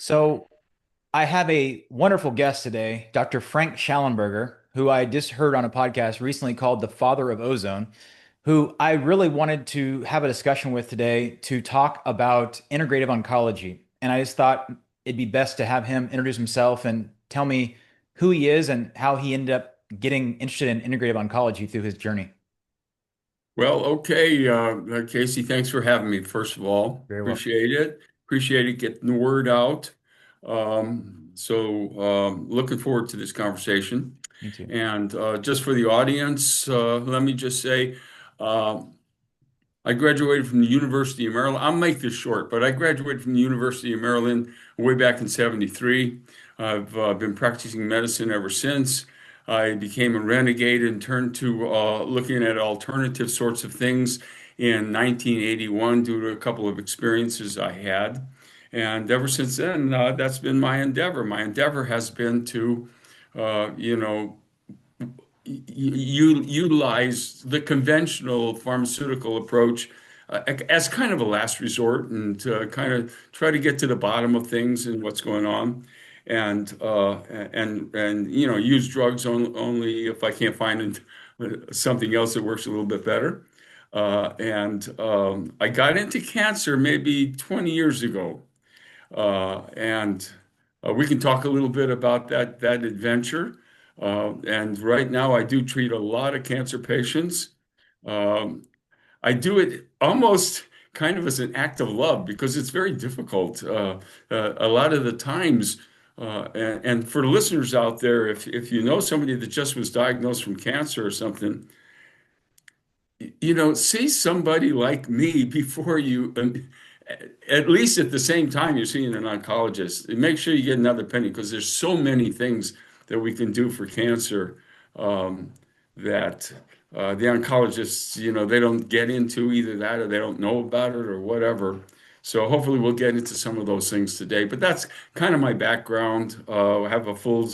So I have a wonderful guest today, Dr. Frank Shallenberger, who I just heard on a podcast recently called the Father of Ozone, who I really wanted to have a discussion with today to talk about integrative oncology. And I just thought it'd be best to have him introduce himself and tell me who he is and how he ended up getting interested in integrative oncology through his journey. Well, okay, Casey, thanks for having me, first of all. Very welcome. Appreciate it. Appreciate it getting the word out. Looking forward to this conversation. Me too. And just for the audience, let me just say, uh, I graduated from the University of Maryland. I'll make this short, but I graduated from the University of Maryland way back in '73. I've been practicing medicine ever since. I became a renegade and turned to looking at alternative sorts of things in 1981 due to a couple of experiences I had. And ever since then, that's been my endeavor. My endeavor has been to, you know, you utilize the conventional pharmaceutical approach as kind of a last resort and to kind of try to get to the bottom of things and what's going on and use drugs only if I can't find something else that works a little bit better. I got into cancer maybe 20 years ago. And We can talk a little bit about that adventure. And right now, I do treat a lot of cancer patients. Um, I do it almost kind of as an act of love because it's very difficult. A lot of the times, and for listeners out there, if you know somebody that just was diagnosed from cancer or something, see somebody like me before you, at least at the same time you're seeing an oncologist. And make sure you get another opinion because there's so many things that we can do for cancer that the oncologists, they don't get into either that or they don't know about it or whatever. So hopefully we'll get into some of those things today. But that's kind of my background. I have a full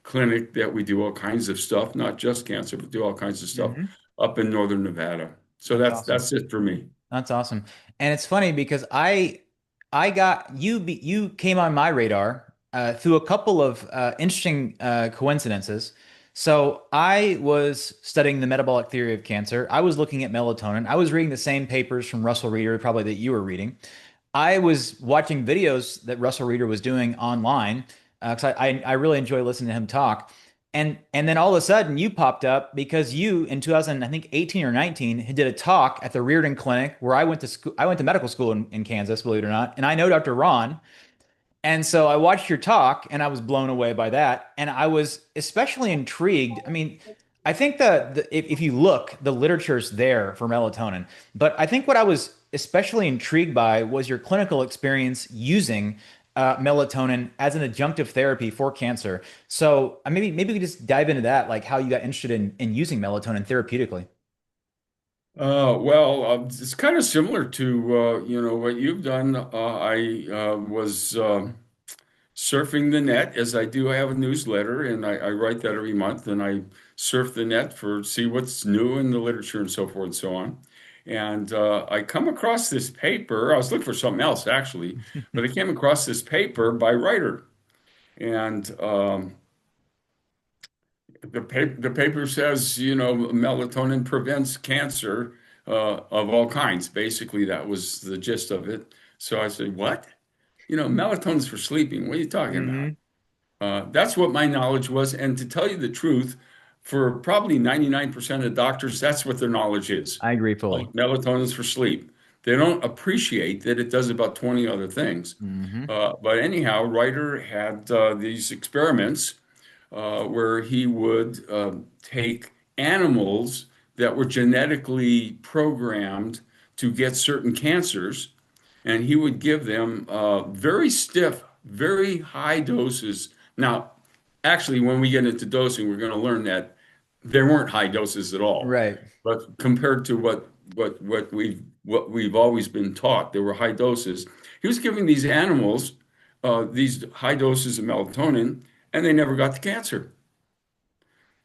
clinic that we do all kinds of stuff, not just cancer, but do all kinds of stuff Hmm. up in northern Nevada. So That's that's awesome. that's it for me. That's awesome. And it's funny because I got you came on my radar through a couple of interesting coincidences. So I was studying the metabolic theory of cancer. I was looking at melatonin. I was reading the same papers from Russell Reader, probably that you were reading. I was watching videos that Russell Reader was doing online because I really enjoy listening to him talk. And then all of a sudden you popped up because you in 2000, I think 18 or 19, did a talk at the Reardon Clinic where I went to school. I went to medical school in Kansas, believe it or not. And I know Dr. Ron. And so I watched your talk and I was blown away by that. And I was especially intrigued. I mean, I think if you look, the literature's there for melatonin. But I think what I was especially intrigued by was your clinical experience using melatonin as an adjunctive therapy for cancer. So maybe we just dive into that, like how you got interested in using melatonin therapeutically. It's kind of similar to what you've done. I was surfing the net as I do. I have a newsletter, and I write that every month, and I surf the net for see what's new in the literature and so forth and so on. And I come across this paper. I was looking for something else actually, but I came across this paper by writer, and the paper says, melatonin prevents cancer of all kinds. Basically, that was the gist of it. So I said, what? Melatonin's for sleeping. What are you talking about? Hmm. That's what my knowledge was. And to tell you the truth, for probably 99% of doctors, that's what their knowledge is. I agree Oh, fully. melatonin's for sleep. They don't appreciate that it does about 20 other things. Hmm. But anyhow, Ryder had these experiments where he would take animals that were genetically programmed to get certain cancers, and he would give them very stiff, very high doses. Now, actually, when we get into dosing, we're going to learn that there weren't high doses at all. Right. But compared to what we've always been taught, there were high doses. He was giving these animals these high doses of melatonin, and they never got the cancer.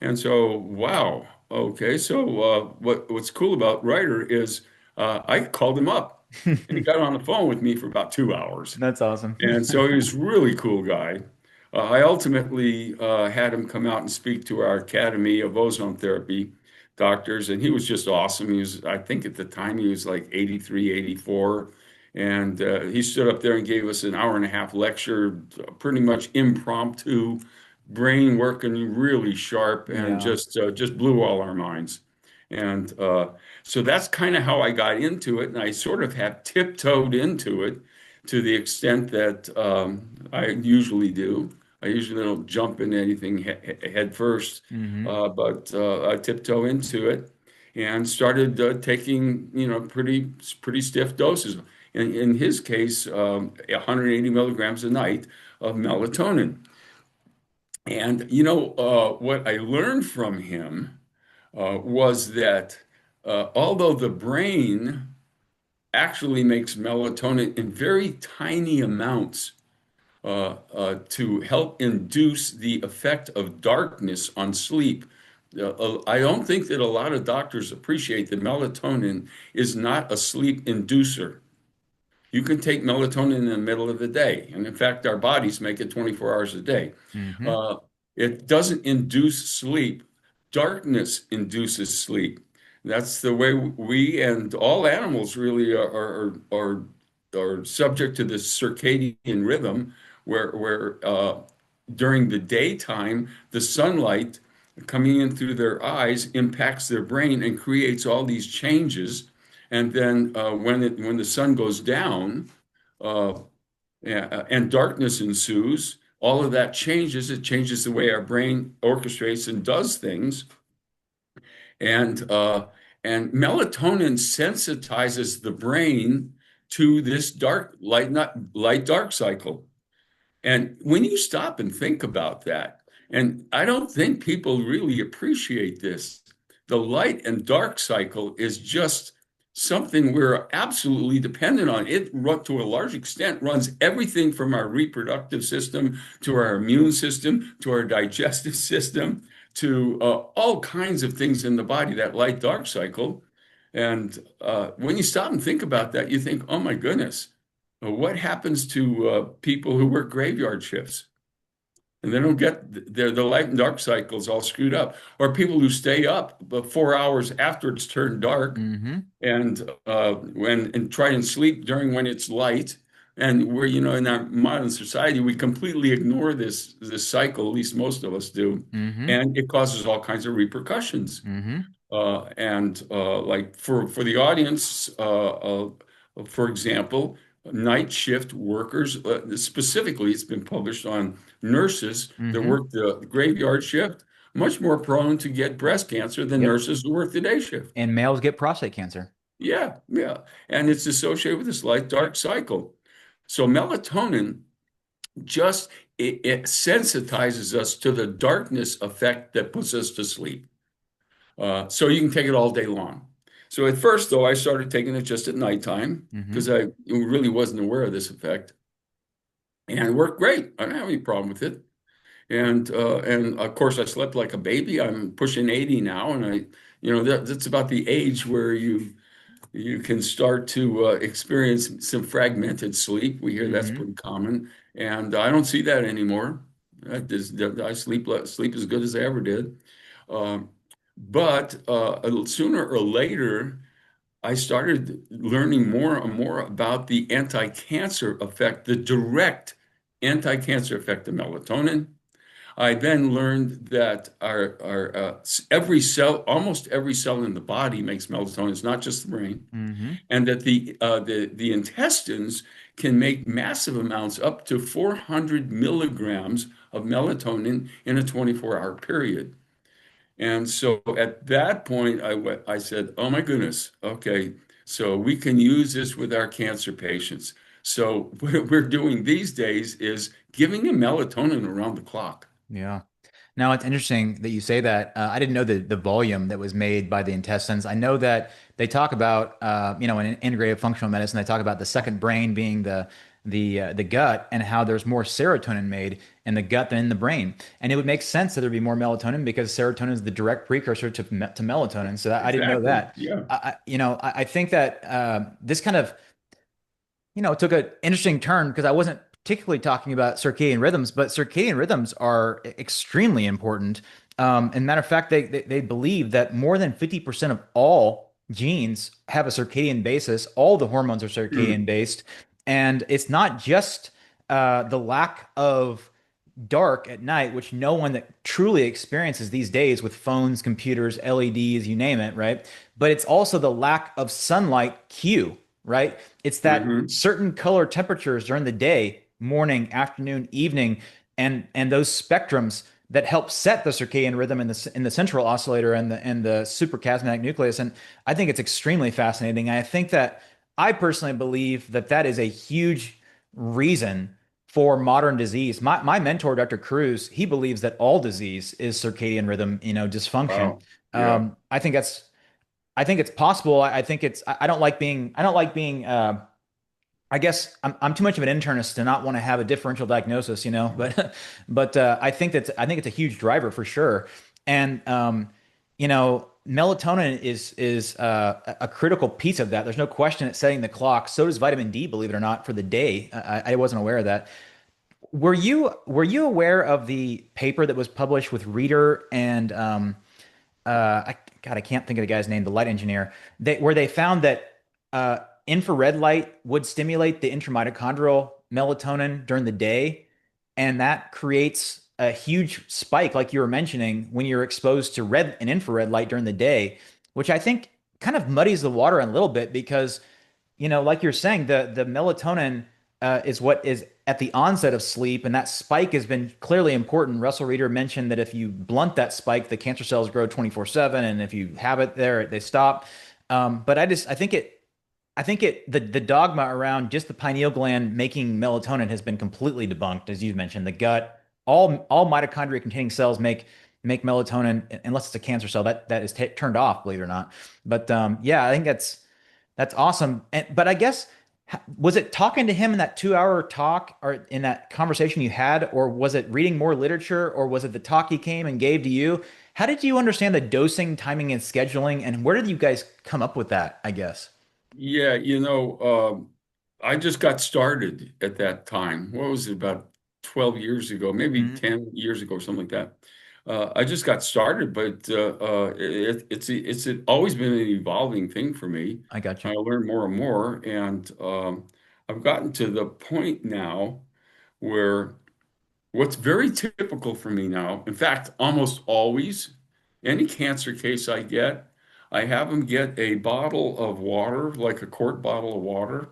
And so, wow. Okay. So, what's cool about Ryder is I called him up And he got on the phone with me for about 2 hours. That's awesome. And so he was a really cool guy. I ultimately had him come out and speak to our Academy of Ozone Therapy doctors, and he was just awesome. He was, I think at the time, he was like 83, 84. And he stood up there and gave us an hour and a half lecture, pretty much impromptu, brain working really sharp, and Yeah. just blew all our minds. And so that's kind of how I got into it, and I sort of have tiptoed into it to the extent that I usually do. I usually don't jump into anything head first, Hmm. but I tiptoe into it and started taking, pretty stiff doses. In his case, 180 milligrams a night of melatonin. And what I learned from him was that although the brain actually makes melatonin in very tiny amounts to help induce the effect of darkness on sleep. I don't think that a lot of doctors appreciate that melatonin is not a sleep inducer. You can take melatonin in the middle of the day, and in fact, our bodies make it 24 hours a day. Hmm. Uh, it doesn't induce sleep. Darkness induces sleep. That's the way we and all animals really are subject to this circadian rhythm, where during the daytime, the sunlight coming in through their eyes impacts their brain and creates all these changes. And then when the sun goes down, uh, and darkness ensues, all of that changes. It changes the way our brain orchestrates and does things. And and melatonin sensitizes the brain to this dark light, not light dark cycle. And when you stop and think about that, and I don't think people really appreciate this, the light and dark cycle is just something we're absolutely dependent on. It, to a large extent, runs everything from our reproductive system to our immune system to our digestive system to all kinds of things in the body, that light dark cycle. And when you stop and think about that, you think, oh my goodness, what happens to people who work graveyard shifts and they don't get the light and dark cycles all screwed up, or people who stay up 4 hours after it's turned dark Hmm. and and try and sleep during when it's light. And we're, in our modern society, we completely ignore this cycle, at least most of us do, Hmm. and it causes all kinds of repercussions. Hmm. And like for the audience, for example, night shift workers, specifically, it's been published on nurses that Hmm. work the graveyard shift, much more prone to get breast cancer than Yep. nurses who work the day shift. And males get prostate cancer. Yeah, yeah. And it's associated with this light dark cycle. So melatonin just it sensitizes us to the darkness effect that puts us to sleep. So you can take it all day long. So at first, though, I started taking it just at nighttime Hmm. because I really wasn't aware of this effect, and it worked great. I don't have any problem with it. And of course, I slept like a baby. I'm pushing 80 now, and that's about the age where you can start to experience some fragmented sleep. We hear that's Hmm. pretty common, and I don't see that anymore. I sleep as good as I ever did. Um, but sooner or later, I started learning more and more about the anti-cancer effect, the direct anti-cancer effect of melatonin. I then learned that every cell, almost every cell in the body makes melatonin. It's not just the brain, Hmm. and that the intestines can make massive amounts, up to 400 milligrams of melatonin in a 24-hour period. And so at that point, I said, oh my goodness, okay, so we can use this with our cancer patients. So what we're doing these days is giving them melatonin around the clock. Yeah. Now it's interesting that you say that. I didn't know the volume that was made by the intestines. I know that they talk about, in integrative functional medicine, they talk about the second brain being the gut and how there's more serotonin made in the gut than in the brain. And it would make sense that there'd be more melatonin because serotonin is the direct precursor to melatonin. So I didn't know Exactly. that. Yeah. I think that this kind of it took an interesting turn because I wasn't particularly talking about circadian rhythms, but circadian rhythms are extremely important. And matter of fact, they believe that more than 50% of all genes have a circadian basis. All the hormones are circadian Hmm. based. And it's not just the lack of dark at night, which no one that truly experiences these days with phones, computers, LEDs, you name it, right? But it's also the lack of sunlight cue, right? It's that Hmm. certain color temperatures during the day, morning, afternoon, evening, and those spectrums that help set the circadian rhythm in the central oscillator and the suprachiasmatic nucleus. And I think it's extremely fascinating. I think that I personally believe that that is a huge reason for modern disease. My mentor, Dr. Cruz, he believes that all disease is circadian rhythm, dysfunction. Wow. Yeah. I think I think it's possible. I think I don't like being, I guess I'm too much of an internist to not want to have a differential diagnosis, but, I think it's a huge driver for sure. And, melatonin is a critical piece of that. There's no question it's setting the clock. So does vitamin D, believe it or not, for the day. I wasn't aware of that. Were you aware of the paper that was published with Reader and I can't think of the guy's name, the light engineer, where they found that infrared light would stimulate the intramitochondrial melatonin during the day, and that creates a huge spike, like you were mentioning, when you're exposed to red and infrared light during the day, which I think kind of muddies the water a little bit because like you're saying, the melatonin is what is at the onset of sleep, and that spike has been clearly important. Russell Reader mentioned that if you blunt that spike, the cancer cells grow 24/7, and if you have it there, they stop. But I think the dogma around just the pineal gland making melatonin has been completely debunked, as you've mentioned. The gut, all mitochondria containing cells make melatonin, unless it's a cancer cell that is turned off, believe it or not. But yeah, I think that's awesome. But I guess, was it talking to him in that 2 hour talk or in that conversation you had, or was it reading more literature, or was it the talk he came and gave to you? How did you understand the dosing, timing, and scheduling, and where did you guys come up with that, I guess? Yeah, I just got started at that time. What was it, about 12 years ago, maybe Mhm. 10 years ago, something like that. I just got started, but it's always been an evolving thing for me. I got you. I learn more and more, and I've gotten to the point now where what's very typical for me now, in fact, almost always, any cancer case I get, I have them get a bottle of water, like a quart bottle of water,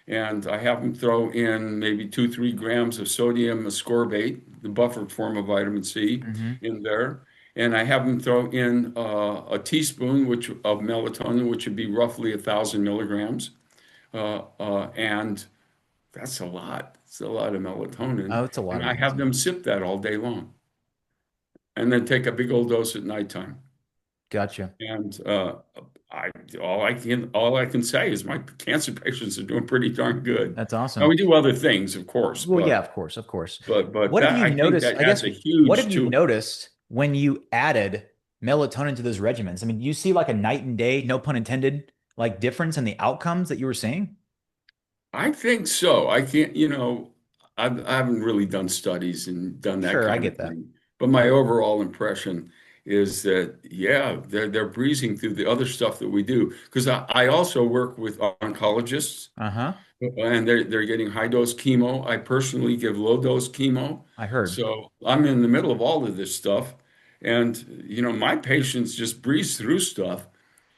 and I have them throw in maybe 2, 3 grams of sodium ascorbate, the buffered form of vitamin C, Hmm. in there. And I have them throw in a teaspoon of melatonin, which would be roughly 1,000 milligrams. And that's a lot. It's a lot of melatonin. Oh, it's a lot And of I have melatonin. them sip that all day long and then take a big old dose at nighttime. Gotcha. And I all I can say is my cancer patients are doing pretty darn good. That's Now awesome. we do other things, of course, Well, yeah, but of course, of course. but but What have that you I think noticed? that I adds guess, a what huge have you to. noticed when you added melatonin to those regimens? I mean, you see like a night and day, no pun intended, like difference in the outcomes that you were seeing? I think so. I can't, I haven't really done studies and done that Sure, I kind of get that. thing. But my overall impression is that, yeah, they're breezing through the other stuff that we do. Because I also work with oncologists, Uh-huh. and they're getting high dose chemo. I personally give low dose chemo. I heard. So I'm in the middle of all of this stuff. And, my patients just breeze through stuff.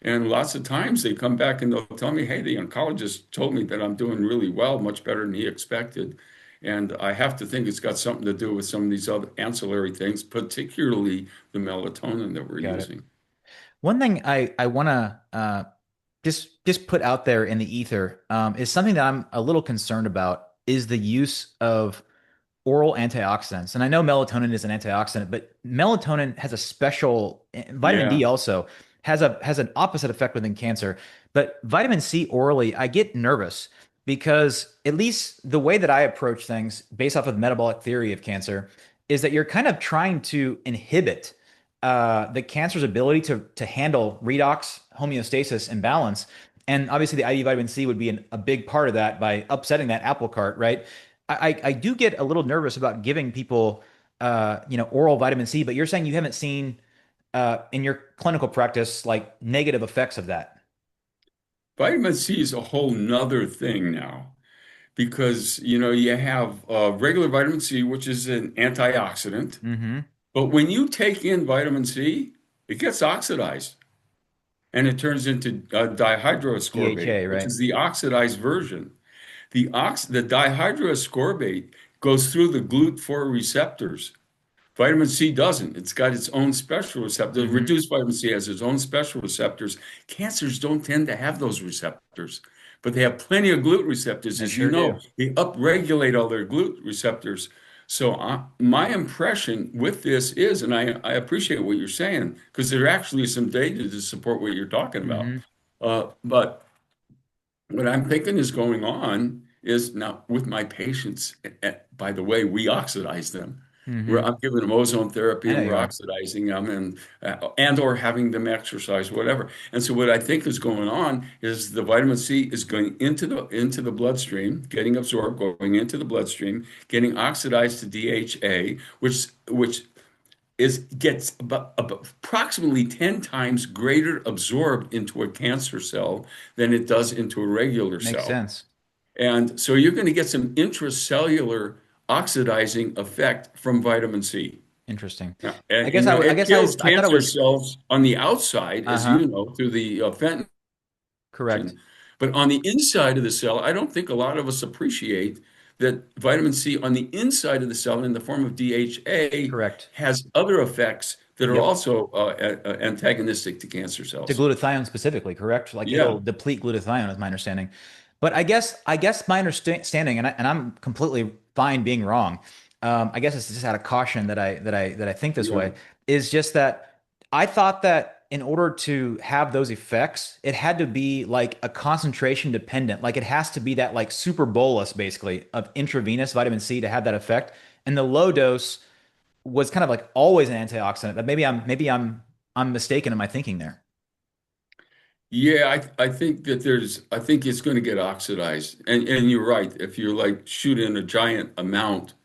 And lots of times they come back and they'll tell me, hey, the oncologist told me that I'm doing really well, much better than he expected. And I have to think it's got something to do with some of these other ancillary things, particularly the melatonin that we're Got it. using. One thing I want to just put out there in the ether is something that I'm a little concerned about is the use of oral antioxidants. And I know melatonin is an antioxidant, but melatonin has a special, vitamin D Yeah. also has an opposite effect within cancer. But vitamin C orally, I get nervous because at least the way that I approach things based off of the metabolic theory of cancer is that you're kind of trying to inhibit the cancer's ability to handle redox, homeostasis, and balance. And obviously, the IV vitamin C would be a big part of that by upsetting that apple cart, right? I do get a little nervous about giving people, oral vitamin C, but you're saying you haven't seen in your clinical practice like negative effects of that. Vitamin C is a whole nother thing now because you have regular vitamin C, which is an antioxidant. Mm-hmm. But when you take in vitamin C, it gets oxidized and it turns into dihydroascorbate, DHA, which right? is the oxidized version. The dihydroascorbate goes through the GLUT4 receptors. Vitamin C doesn't. It's got its own special receptors. Mm-hmm. Reduced vitamin C has its own special receptors. Cancers don't tend to have those receptors, but they have plenty of GLUT receptors. They As you sure know, do. they upregulate all their GLUT receptors. So my impression with this is, and I appreciate what you're saying, because there actually is some data to support what you're talking about. Mm-hmm. But what I'm thinking is going on is now with my patients, by the way, we oxidize them. Mm-hmm. I'm giving them ozone therapy I know and we're you are. oxidizing them and or having them exercise, whatever. And so what I think is going on is the vitamin C is going into the bloodstream, getting absorbed, going into the bloodstream, getting oxidized to DHA, which gets about approximately 10 times greater absorbed into a cancer cell than it does into a regular Makes cell. sense. And so you're going to get some intracellular oxidizing effect from vitamin C. Interesting. Yeah. I And guess I it guess kills I thought it cancer was cells on the outside, as uh-huh. you know, through the fentanyl. Correct. But on the inside of the cell, I don't think a lot of us appreciate that vitamin C on the inside of the cell in the form of DHA Correct. has other effects that are Yep. also antagonistic to cancer To cells. glutathione specifically, correct? Like it'll Yeah, deplete glutathione, is my understanding. But I guess my understanding, and I'm completely fine being wrong. I guess it's just out of caution that I think this yeah. way. Is just that I thought that in order to have those effects, it had to be like a concentration dependent. Like it has to be that like super bolus basically of intravenous vitamin C to have that effect. And the low dose was kind of like always an antioxidant. But maybe I'm mistaken in my thinking there. Yeah, I think it's going to get oxidized. And you're right. If you like shoot in a giant amount,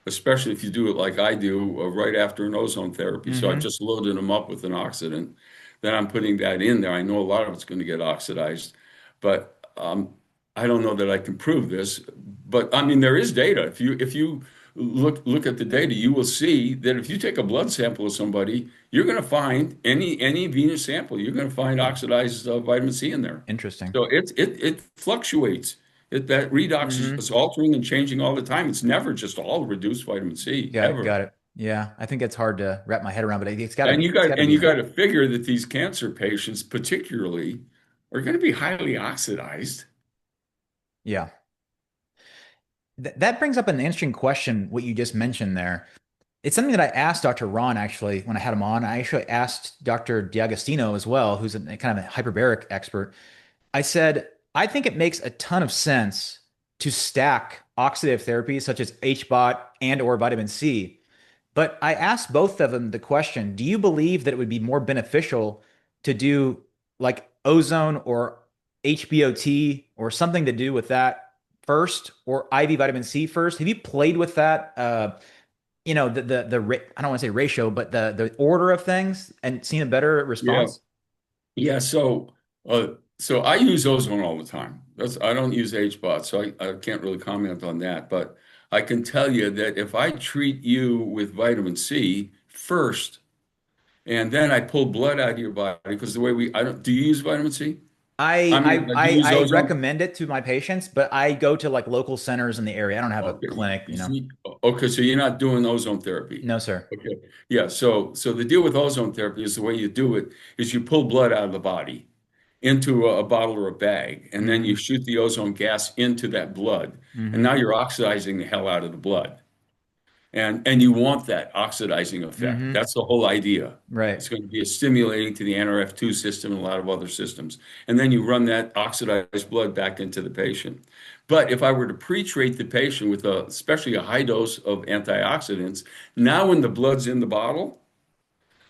especially if you do it like I do right after an ozone therapy. So I Hmm. just loaded them up with an oxidant. Then I'm putting that in there. I know a lot of it's going to get oxidized, but I don't know that I can prove this. But I mean, there is data. If you look at the data, you will see that if you take a blood sample of somebody, you're going to find any venous sample, you're going to find oxidized vitamin C in there. Interesting. So it fluctuates. That redox is Hmm. altering and changing all the time. It's never just all reduced vitamin C, Got it. ever. Got it. Yeah, I think it's hard to wrap my head around, but it's got to And be. you It's got got to and be you in got there. to figure that these cancer patients, particularly, are going to be highly oxidized. Yeah. That brings up an interesting question, what you just mentioned there. It's something that I asked Dr. Ron actually when I had him on. I actually asked Dr. D'Agostino as well, who's a kind of a hyperbaric expert. I said, I think it makes a ton of sense to stack oxidative therapies such as HBOT and or vitamin C. But I asked both of them the question, do you believe that it would be more beneficial to do like ozone or HBOT or something to do with that first or IV vitamin C first? Have you played with that? I don't want to say ratio, but the order of things and seen a better Yeah, response? yeah. So I use ozone all the time. I don't use HBOT, so I can't really comment on that. But I can tell you that if I treat you with vitamin C first, and then I pull blood out of your body, because the way I don't, do you use vitamin C? I I mean, I do you I, use I ozone? recommend it to my patients, but I go to like local centers in the area. I don't have a Okay. clinic. Okay, so you're not doing ozone therapy. No, sir. Okay. Yeah, so the deal with ozone therapy is the way you do it is you pull blood out of the body into a bottle or a bag, and then you Hmm. shoot the ozone gas into that blood. And Hmm. now you're oxidizing the hell out of the blood. And you want that oxidizing effect. Hmm. That's the whole idea. Right. It's going to be stimulating to the NRF2 system and a lot of other systems. And then you run that oxidized blood back into the patient. But if I were to pre-treat the patient with especially a high dose of antioxidants, now when the blood's in the bottle,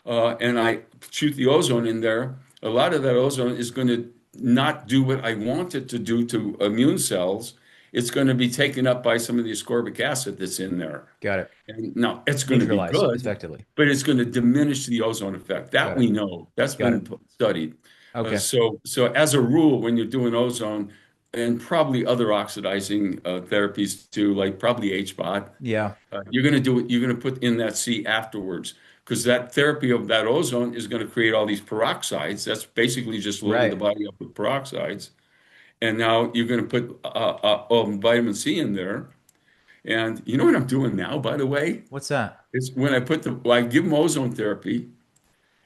and I shoot the ozone in there, a lot of that ozone is going to not do what I want it to do to immune cells, it's going to be taken up by some of the ascorbic acid that's in there. Got it. And now it's going to be Neutralize good, effectively. but it's going to diminish the ozone effect. That Got it. we know. That's Got it. been studied. Okay. So as a rule, when you're doing ozone and probably other oxidizing therapies too, like probably HBOT, Yeah. you're going to do it. You're going to put in that C afterwards because that therapy of that ozone is going to create all these peroxides. That's basically just loading the Right. body up with peroxides. And now you're going to put vitamin C in there. And you know what I'm doing now, by the way? What's that? It's when I give them ozone therapy,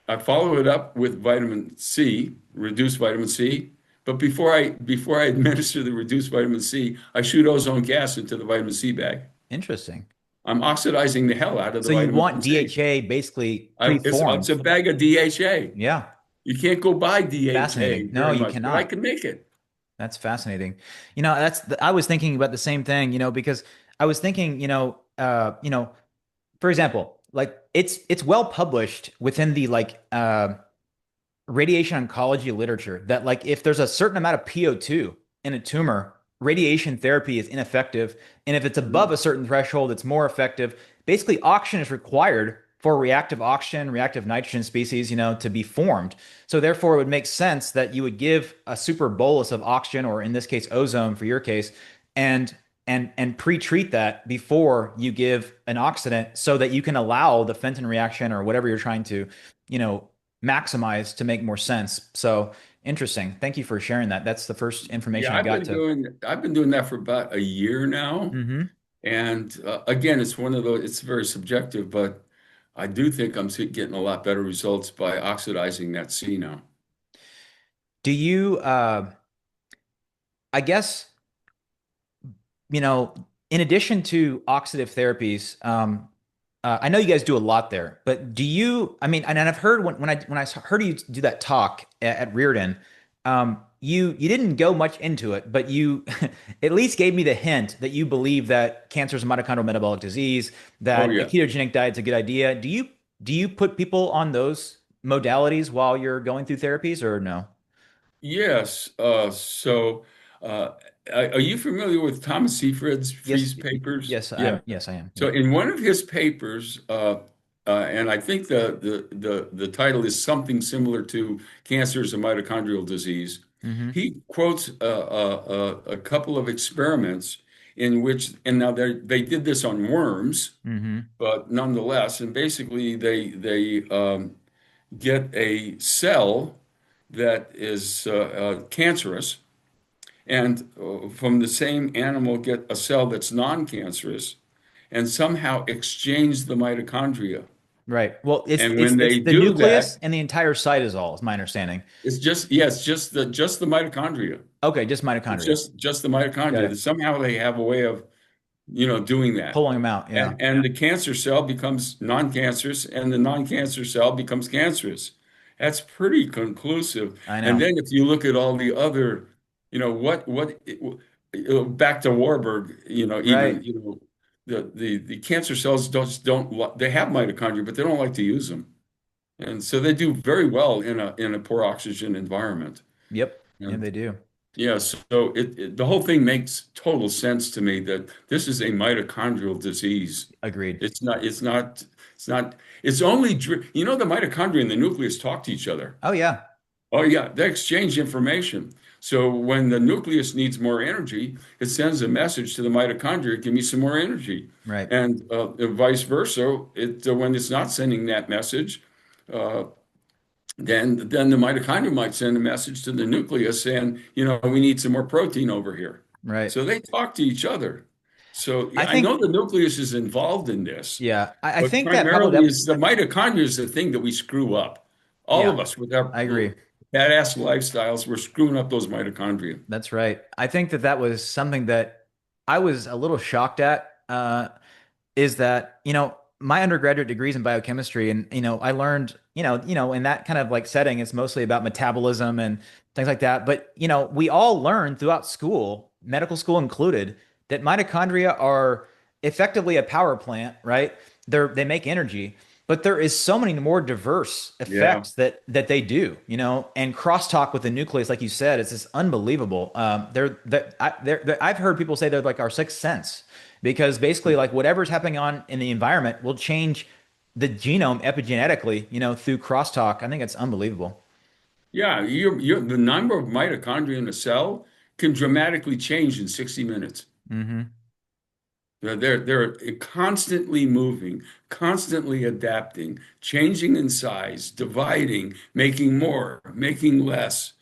I follow it up with vitamin C, reduced vitamin C. But before I administer the reduced vitamin C, I shoot ozone gas into the vitamin C bag. Interesting. I'm oxidizing the hell out of the So you vitamin want C. DHA basically It's preformed. a bag of DHA. Yeah. You can't go buy DHA Fascinating. No, very you much, but I cannot. can make it. That's fascinating. I was thinking about the same thing, because I was thinking, for example, like it's well published within the radiation oncology literature that like if there's a certain amount of PO2 in a tumor, radiation therapy is ineffective. And if it's above a certain threshold, it's more effective. Basically, oxygen is required for reactive oxygen, reactive nitrogen species, to be formed. So therefore, it would make sense that you would give a super bolus of oxygen, or in this case, ozone for your case, and and pre-treat that before you give an oxidant so that you can allow the Fenton reaction or whatever you're trying to, you know, maximize to make more sense. So interesting. Thank you for sharing that. That's the first information Yeah, I got to. I've been doing that for about a year now. Hmm. And again, it's one of those, it's very subjective, but I do think getting a lot better results by oxidizing that C now. Do you, I guess, in addition to oxidative therapies, I know you guys do a lot there, but do you, I mean, and I've heard when I heard you do that talk at Reardon, you didn't go much into it, but you at least gave me the hint that you believe that cancer is a mitochondrial metabolic disease, Oh that a yeah. ketogenic diet is a good idea. Do you put people on those modalities while you're going through therapies or no? Yes. Uh, are you familiar with Thomas Seyfried's Yes, Freeze papers? yes, Yeah. I am. So Yeah. in one of his papers, and I think the title is something similar to Cancer is a Mitochondrial Disease. Hmm. He quotes a couple of experiments in which, and now they did this on worms, Hmm. but nonetheless, and basically they get a cell that is cancerous, and from the same animal get a cell that's non-cancerous, and somehow exchange the mitochondria. Right. Well, it's And it's when it's they the do that, nucleus and the entire cytosol, is my understanding. it's just the mitochondria. Okay, just It's mitochondria. just the Got mitochondria. That it. somehow they have a way of, doing that. Pulling them out. Yeah, And the cancer cell becomes non-cancerous, and the non-cancer cell becomes cancerous. That's pretty conclusive. I And know. then if you look at all the other, back to Warburg, Right. even, the cancer cells they have mitochondria, but they don't like to use them. And so they do very well in a poor oxygen environment. Yep. Yeah, And they do. yeah, so the whole thing makes total sense to me that this is a mitochondrial disease. Agreed. It's not, it's only, the mitochondria and the nucleus talk to each other. Oh yeah. Oh, yeah, they exchange information. So when the nucleus needs more energy, it sends a message to the mitochondria, give me some more energy. Right. And vice versa, when it's not sending that message, uh, then the mitochondria might send a message to the nucleus saying, we need some more protein over here. Right. So they talk to each other. So I yeah, I know think. the nucleus is involved in this, Yeah. I but think that probably primarily that. is the mitochondria is the thing that we screw up. All Yeah. of us with our I agree. badass lifestyles, we're screwing up those mitochondria. That's right. I think that was something that I was a little shocked at. Is that, my undergraduate degrees in biochemistry, and I learned, in that kind of like setting, it's mostly about metabolism and things like that. But we all learn throughout school, medical school included, that mitochondria are effectively a power plant, right? They make energy, but there is so many more diverse Yeah. effects that they do, and crosstalk with the nucleus, like you said, it's just unbelievable. I've heard people say they're like our sixth sense because basically, like whatever's happening on in the environment will change the genome epigenetically, through crosstalk. I think it's unbelievable. Yeah, the number of mitochondria in a cell can dramatically change in 60 minutes. Hmm. They're constantly moving, constantly adapting, changing in size, dividing, making more, making less.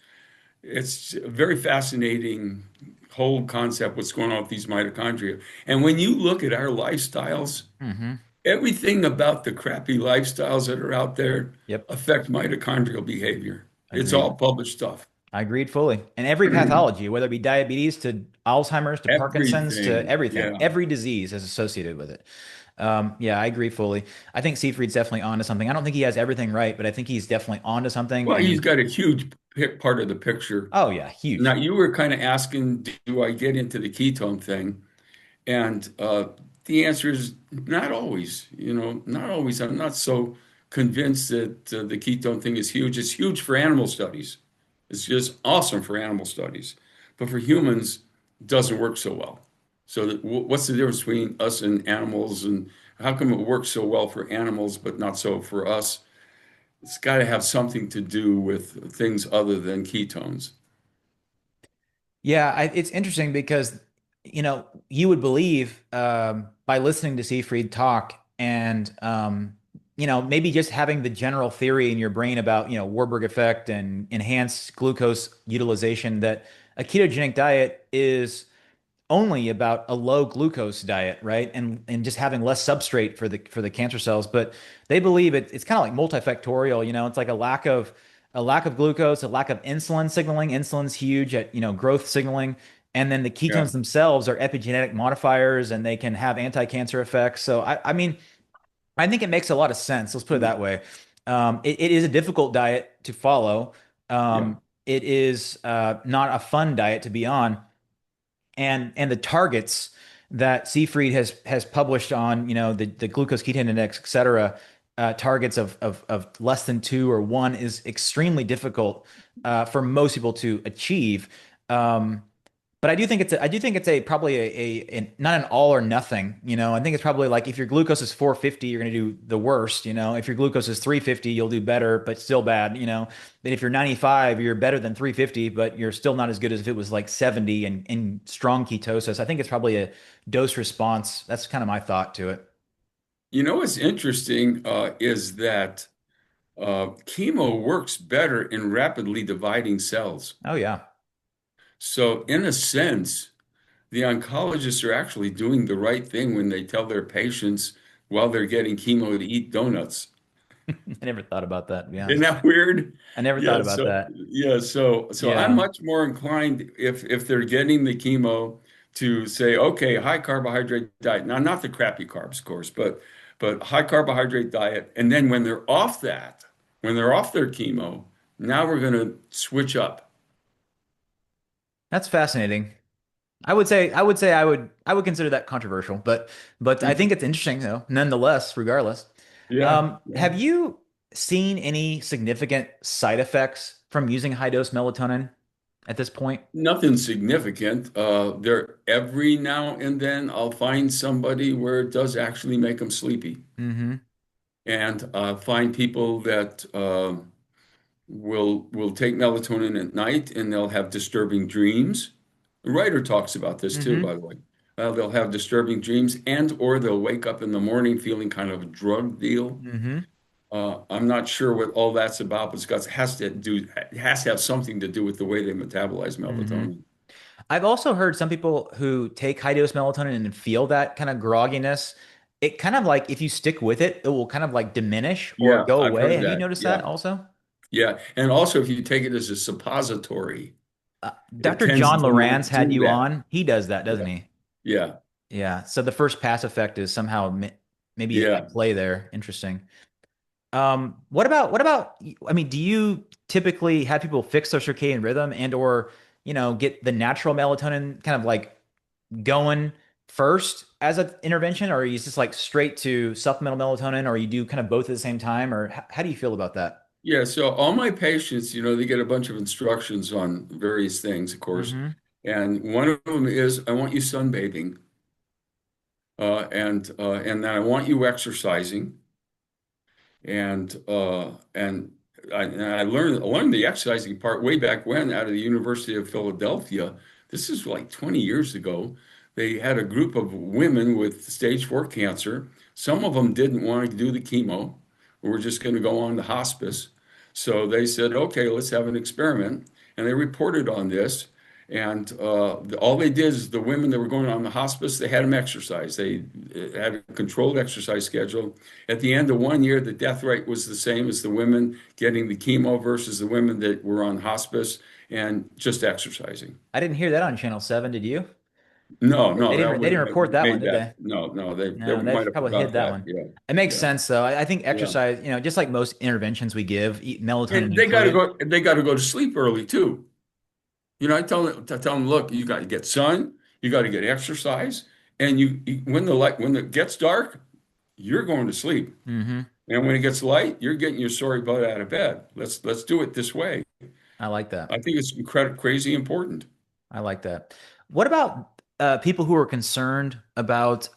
It's a very fascinating whole concept, what's going on with these mitochondria. And when you look at our lifestyles, Hmm. everything about the crappy lifestyles that are out there Yep. affect mitochondrial behavior. It's Agreed. all published stuff. I agreed fully. And every pathology, whether it be diabetes to Alzheimer's to Parkinson's to Everything. everything, Yeah. every disease is associated with it. Yeah, I agree fully. I think Seyfried's definitely onto something. I don't think he has everything right, but I think he's definitely onto something. Well, he's And got a huge part of the picture. oh yeah, Now, huge. you were kind of asking, do I get into the ketone thing? And the answer is not always. Not always. I'm not so convinced that the ketone thing is huge. It's huge for animal studies. It's just awesome for animal studies. But for humans, it doesn't work so well. So what's the difference between us and animals, and how come it works so well for animals but not so for us? It's got to have something to do with things other than ketones. Yeah, it's interesting because you would believe by listening to Seyfried talk and maybe just having the general theory in your brain about Warburg effect and enhanced glucose utilization that a ketogenic diet is only about a low glucose diet, right? And just having less substrate for the cancer cells. But they believe it's kind of like multifactorial, it's like a lack of glucose, a lack of insulin signaling. Insulin's huge at, growth signaling. And then the Yeah. ketones themselves are epigenetic modifiers and they can have anti-cancer effects. So I mean, I think it makes a lot of sense. Let's put it that way. It is a difficult diet to follow. Yeah. It is not a fun diet to be on, and the targets that Seyfried has published on, the glucose ketone index, et cetera, targets of less than 2 or 1 is extremely difficult for most people to achieve. But I do think it's probably not an all or nothing. I think it's probably like if your glucose is 450, you're going to do the worst. If your glucose is 350, you'll do better, but still bad. Then if you're 95, you're better than 350, but you're still not as good as if it was like 70 and in strong ketosis. I think it's probably a dose response. That's kind of my thought to it. What's interesting is that chemo works better in rapidly dividing cells. Oh yeah. So, in a sense, the oncologists are actually doing the right thing when they tell their patients while they're getting chemo to eat donuts. I never thought about that, to be Isn't honest. that weird? I never thought Yeah, about so that. yeah, so I'm Yeah. much more inclined if they're getting the chemo to say, okay, high carbohydrate diet. Now, not the crappy carbs, of course, but high carbohydrate diet. And then when they're off that, when they're off their chemo, now we're going to switch up. That's fascinating. I would consider that controversial, but I think it's interesting though, nonetheless, regardless. Yeah, yeah. Have you seen any significant side effects from using high dose melatonin at this point? Nothing significant. There every now and then I'll find somebody where it does actually make them sleepy, Mm-hmm. and find people that will take melatonin at night and they'll have disturbing dreams. The writer talks about this too, Mm-hmm. by the way. They'll have disturbing dreams and or they'll wake up in the morning feeling kind of a drug deal. Mm-hmm. I'm not sure what all that's about, but it has to have something to do with the way they metabolize Mm-hmm. melatonin. I've also heard some people who take high dose melatonin and feel that kind of grogginess. It kind of like if you stick with it, it will kind of like diminish or Yeah, go I've away. heard Have you that. noticed that Yeah. also? Yeah. And also if you take it as a suppository, it Dr. tends John to Lorenz not had do you that. on. He does that, doesn't Yeah. he? Yeah. Yeah. So the first pass effect is somehow maybe Yeah. at play there. Interesting. What about, I mean, do you typically have people fix their circadian rhythm and or, get the natural melatonin kind of like going first as an intervention, or are you just like straight to supplemental melatonin, or you do kind of both at the same time, or how do you feel about that? Yeah, so all my patients, they get a bunch of instructions on various things, of course. Hmm. And one of them is I want you sunbathing, and then I want you exercising. And I learned the exercising part way back when out of the University of Philadelphia. This is like 20 years ago. They had a group of women with stage 4 cancer. Some of them didn't want to do the chemo. We were just going to go on to hospice. So they said, okay, let's have an experiment. And they reported on this. And all they did is the women that were going on the hospice, they had them exercise. They had a controlled exercise schedule. At the end of 1 year, the death rate was the same as the women getting the chemo versus the women that were on hospice and just exercising. I didn't hear that on Channel 7, did you? No, They no, that didn't they didn't wouldn't have report that one, made did that. they? No, no, they No, they might have probably hid forgot that that. one. Yeah, It makes yeah, sense though. I think yeah. exercise, just like most interventions we give, melatonin And they got to included. go. They got to go to sleep early too. I tell them, look, you got to get sun, you got to get exercise, and when it gets dark, you're going to sleep. Hmm. And when it gets light, you're getting your sorry butt out of bed. Let's do it this way. I like that. I think it's crazy important. I like that. What about people who are concerned about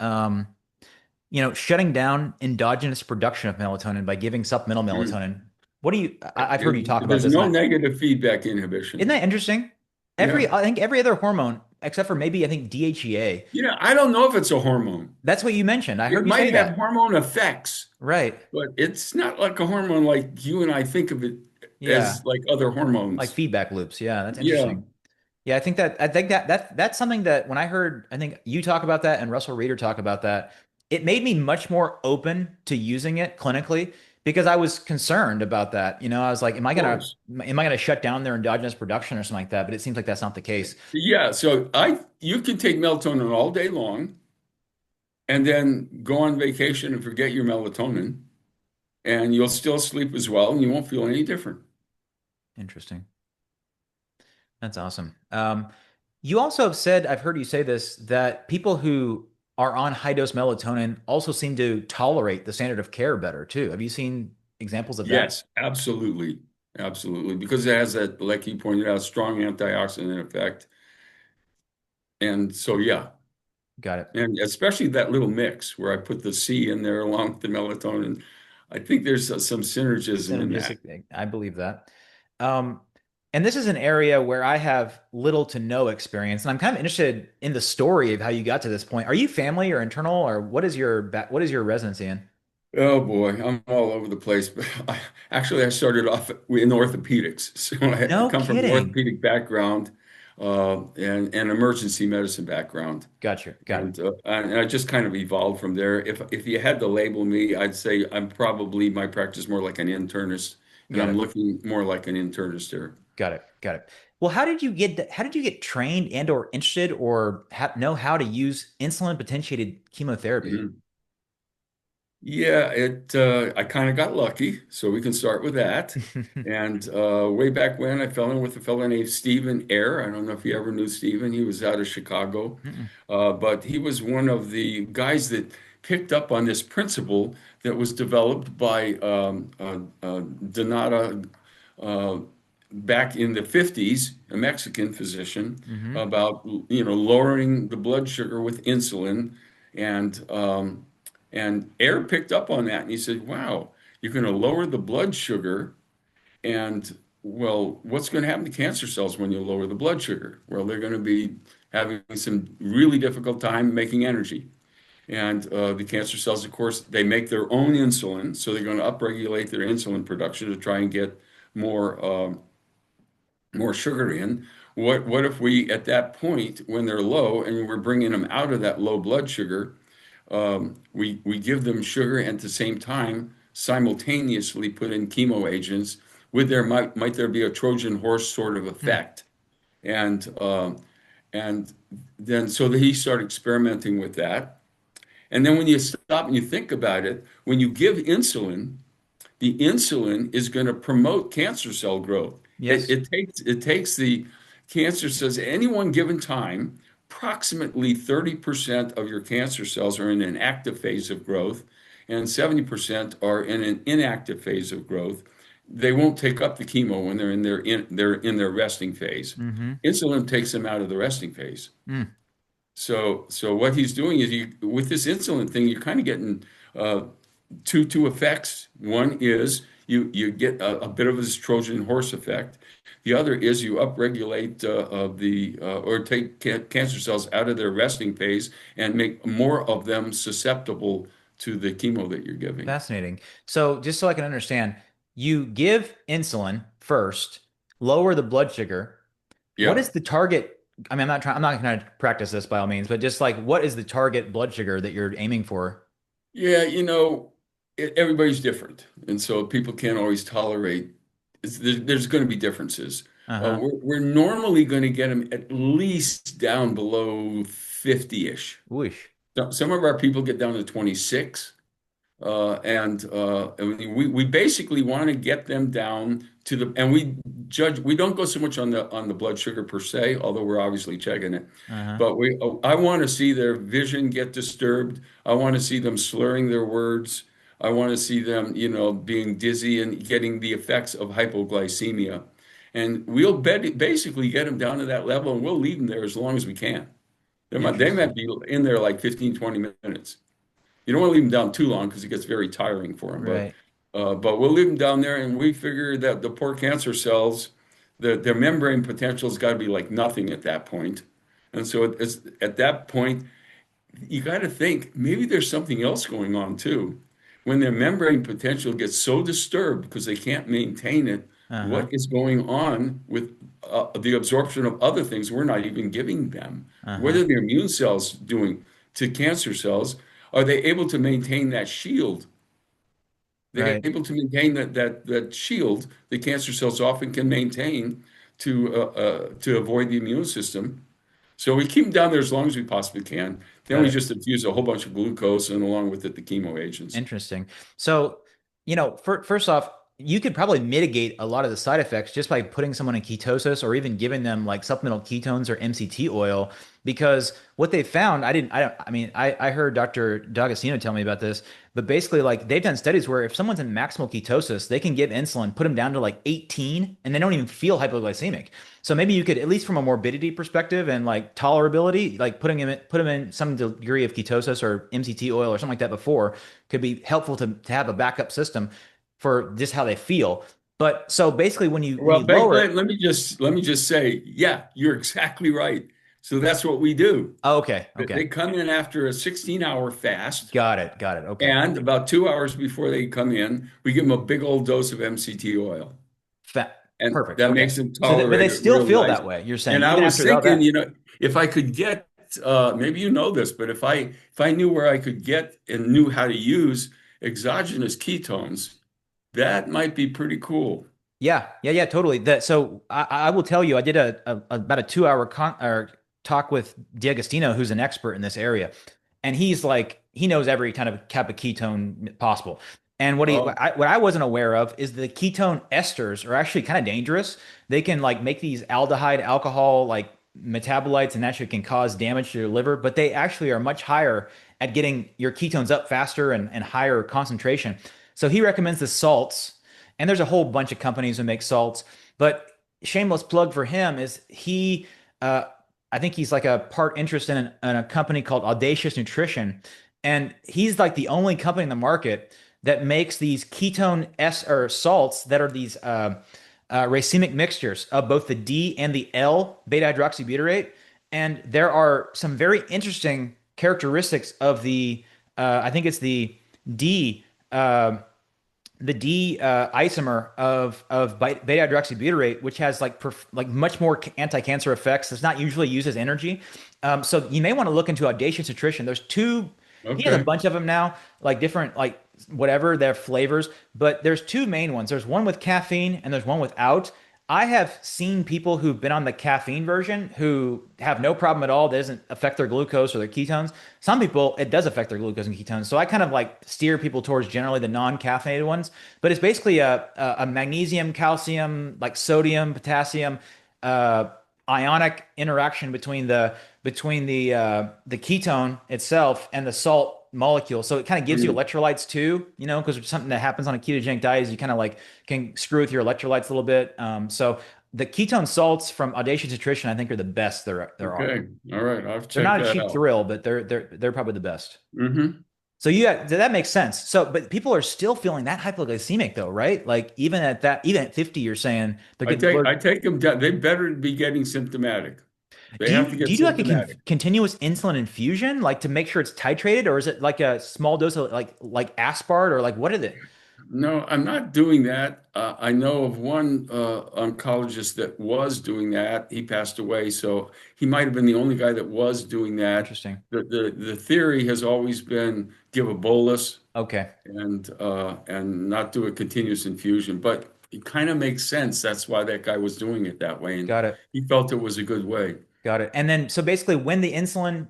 shutting down endogenous production of melatonin by giving supplemental Mm. melatonin? What do you? I've heard you talk about There's this, and no negative feedback isn't inhibition. that interesting? Yeah. I think every other hormone, except for maybe I think DHEA. I don't know if it's a hormone. That's what you mentioned. I It heard you say might have that. hormone effects, Right. but it's not like a hormone like you and I think of it Yeah. as like other Like hormones. feedback loops. Yeah, that's Yeah, interesting. Yeah, I think that's something that when I heard, I think you talk about that and Russell Reeder talk about that, it made me much more open to using it clinically because I was concerned about that. I was like, of course. am I gonna shut down their endogenous production or something like that? But it seems like that's not the case. Yeah, so you can take melatonin all day long and then go on vacation and forget your melatonin, and you'll still sleep as well, and you won't feel any different. Interesting. That's awesome. You also have said, I've heard you say this, that people who are on high dose melatonin also seem to tolerate the standard of care better too. Have you seen examples of that? Yes, absolutely. Absolutely. Because it has that, like you pointed out, strong antioxidant effect. And so, yeah. Got it. And especially that little mix where I put the C in there along with the melatonin. I think there's some synergism in that. Synergistic thing. I believe that. Um, and this is an area where I have little to no experience, and I'm kind of interested in the story of how you got to this point. Are you family or internal, or what is your residency in? Oh boy, I'm all over the place. But actually, I started off in orthopedics. So I No come from an kidding. orthopedic background and an emergency medicine background. Gotcha. Got it. And I just kind of evolved from there. If you had to label me, I'd say I'm probably my practice more like an internist, and Got I'm it. looking more like an internist here. Got it. Got it. Well, how did you get trained and or interested or know how to use insulin potentiated chemotherapy? Mhm. Yeah, it I kind of got lucky, so we can start with that. And way back when, I fell in with a fellow named Stephen Eyre. I don't know if you ever knew Stephen. He was out of Chicago, Mm-mm. but he was one of the guys that picked up on this principle that was developed by Donata uh, back in the 50s, a Mexican physician, Mm-hmm. about lowering the blood sugar with insulin, and Air picked up on that and he said, "Wow, you're going to lower the blood sugar, and well, what's going to happen to cancer cells when you lower the blood sugar? Well, they're going to be having some really difficult time making energy." And the cancer cells, of course, they make their own insulin, so they're going to upregulate their insulin production to try and get more more sugar in. What if we, at that point, when they're low and we're bringing them out of that low blood sugar, we give them sugar and at the same time simultaneously put in chemo agents? With there might there be a Trojan horse sort of Hmm. effect? And and then so that he started experimenting with that. And then when you stop and you think about it, when you give insulin, the insulin is going to promote cancer cell growth. It, Yes. it takes the cancer cells at any one given time. approximately 30% of your cancer cells are in an active phase of growth, and 70% are in an inactive phase of growth. They won't take up the chemo when they're in their resting phase. Mm-hmm. Insulin takes them out of the resting phase. Mm. So what he's doing is with this insulin thing, you're kind of getting uh, two effects. One is you get a bit of this Trojan horse effect. The other is you upregulate or take cancer cells out of their resting phase and make more of them susceptible to the chemo that you're giving. Fascinating. So, just so I can understand, you give insulin first, lower the blood sugar. What Yeah. is the target? I mean, I'm not trying to practice this by all means, but just like, what is the target blood sugar that you're aiming for? Yeah, everybody's different. And so people can't always tolerate, there's going to be differences. Uh-huh. We're normally going to get them at least down below 50-ish. Whoosh. Some of our people get down to 26. I mean, we basically want to get them down to and we don't go so much on the blood sugar per se, although we're obviously checking it. Uh-huh. But I want to see their vision get disturbed. I want to see them slurring their words. I want to see them, being dizzy and getting the effects of hypoglycemia. And we'll basically get them down to that level, and we'll leave them there as long as we can. They might Interesting. be in there like 15, 20 minutes. You don't want to leave them down too long because it gets very tiring for them. But Right. we'll leave them down there, and we figure that the poor cancer cells, their membrane potential's got to be like nothing at that point. And so it's at that point, you got to think maybe there's something else going on too. When their membrane potential gets so disturbed because they can't maintain it, Uh-huh. what is going on with the absorption of other things we're not even giving them? What Uh-huh. are their immune cells doing to cancer cells? Are they able to maintain that shield? They're Right. able to maintain that shield the cancer cells often can maintain to avoid the immune system. So we keep them down there as long as we possibly can. Then Got we it. just infuse a whole bunch of glucose and along with it the chemo agents. Interesting. So, first off, you could probably mitigate a lot of the side effects just by putting someone in ketosis or even giving them like supplemental ketones or MCT oil. Because what they found, I mean, I heard Dr. D'Agostino tell me about this, but basically, like they've done studies where if someone's in maximal ketosis, they can give insulin, put them down to like 18, and they don't even feel hypoglycemic. So maybe you could, at least from a morbidity perspective and like tolerability, like put them in some degree of ketosis or MCT oil or something like that before could be helpful to have a backup system for just how they feel. But so basically, when Well, you lower it, let me just say, yeah, you're exactly right. So that's what we do. oh, okay, They okay, come in after a 16-hour fast, got it, okay. and about 2 hours before they come in, we give them a big old dose of MCT oil. Fa And Perfect, that okay. makes them So that, but they tolerate it still really feel nice. that way. You're saying And I even was after all thinking, that. if I could get, maybe you know this, but if I knew where I could get and knew how to use exogenous ketones, that might be pretty cool. Yeah, yeah, yeah, totally. That so I will tell you, I did about a 2 hour talk with D'Agostino, who's an expert in this area, and he's like he knows every kind of kappa ketone possible. And Oh, what I wasn't aware of is the ketone esters are actually kind of dangerous. They can like make these aldehyde alcohol like metabolites and actually can cause damage to your liver, but they actually are much higher at getting your ketones up faster and higher concentration. So he recommends the salts, and there's a whole bunch of companies who make salts, but shameless plug for him is uh, I think he's like a part interest in a company called Audacious Nutrition, and he's like the only company in the market that makes these ketone S or salts that are these racemic mixtures of both the D and the L beta hydroxybutyrate. And there are some very interesting characteristics of I think it's D, uh, the D isomer of beta hydroxybutyrate, which has like much more anti-cancer effects. It's not usually used as energy. So you may want to look into Audacious Nutrition. There's two. He has a okay. bunch of them now, like different like whatever their flavors. But there's two main ones. There's one with caffeine and there's one without. I have seen people who've been on the caffeine version who have no problem at all. That doesn't affect their glucose or their ketones. Some people, it does affect their glucose and ketones. So I kind of like steer people towards generally the non-caffeinated ones. But it's basically a magnesium, calcium, like sodium, potassium, uh, ionic interaction between the ketone itself and the salt molecule. So it kind of gives you Mm, electrolytes too, because something that happens on a ketogenic diet is you kind of like can screw with your electrolytes a little bit. So the ketone salts from Audacious Nutrition, I think, are the best there are. okay. All right. I'll They're check not a that cheap out. thrill, but they're probably the best. Hmm. So that makes sense. So, but people are still feeling that hypoglycemic though, right? Like even at 50, you're saying they're getting I blurred. take them down. They better be getting symptomatic. They Do have you to do get you do like a symptomatic. continuous insulin infusion, like to make sure it's titrated, or is it like a small dose of like aspart, or like what is it? No, I'm not doing that. I know of one oncologist that was doing that. He passed away, so he might have been the only guy that was doing that. Interesting. The theory has always been give a bolus Okay, and not do a continuous infusion, but it kind of makes sense. That's why that guy was doing it that way, and got it. he felt it was a good way. Got it. And then, so basically, when the insulin,